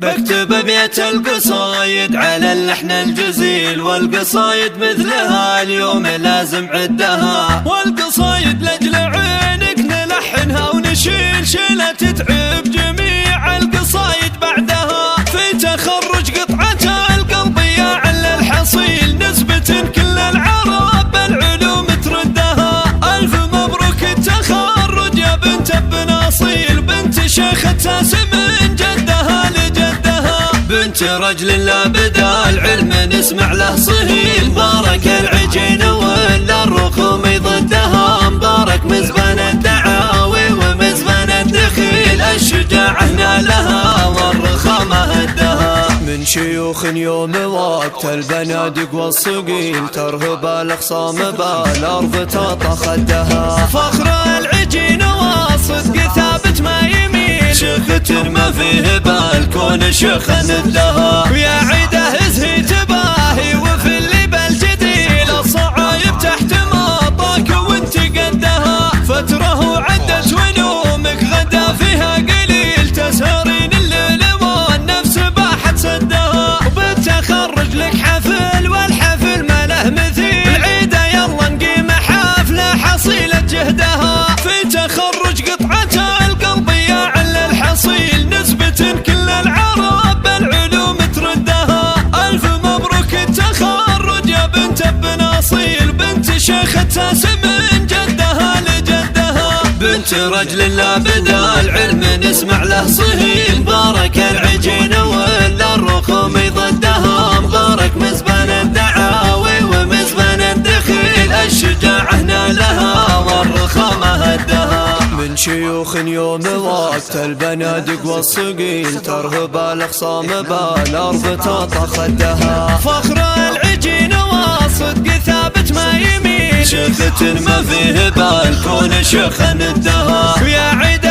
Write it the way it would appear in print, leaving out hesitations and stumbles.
اكتب بيت القصايد على اللحن الجزيل، والقصايد مثلها اليوم لازم عدها، والقصايد لاجل عينك نلحنها ونشيل شيلة تتعب جميع القصايد بعدها. في تخرج قطعة القلبية على الحصيل نسبة كل العرب بالعلوم تردها. ألف مبروك التخرج يا بنت ابن أصيل، بنت شيخ التاسم من جدها لجدها، بنت رجل لا بدا العلم نسمع له صهيل. مبارك العجين ولا الرخوم ضدها، مبارك مزبن الدعاوي ومزبن الدخيل، الشجاعة نالها والرخامة هدها. من شيوخ يوم وقت البنادق والصقيل، ترهب الأخصام بالأرض تطخ خدها. فخر العجين والصدق ثابت ما يميل، شيخ ما فيه بالكون شيخ ندها. ويا عيده زهي تباهي وفي اللي بالجديل، الصعايب تحت مطاك وانت قدها. فتره وعدت ونومك غدا فيها قليل، تسهرين الليل والنفس باحت سدها. وبالتخرج لك حفل والحفل ما له مثيل، العيده يلا نقيم حفله حصيلة جهدها. في تخرج قطعة القلبية على الحصيل نسبة كل العرب بالعلوم تردها. ألف مبروك التخرج يا بنت ابن أصيل، بنت شيخ التاسم من جدها لجدها، بنت رجل لا بدا العلم نسمع له صهيل. مبارك العجين ولا الرخوم ضدها، مبارك مزبن الدعاوي ومزبن الدخيل، الشجاعة نالها والرخامة هدها. من شيوخ يوم وقت البنادق والصقيل، ترهب الأخصام بالأرض تطخ خدها. فخر العجين والصدق ثابت ما يميل، شيخة ما فيه بالكون شيخ ندها. ويا عيد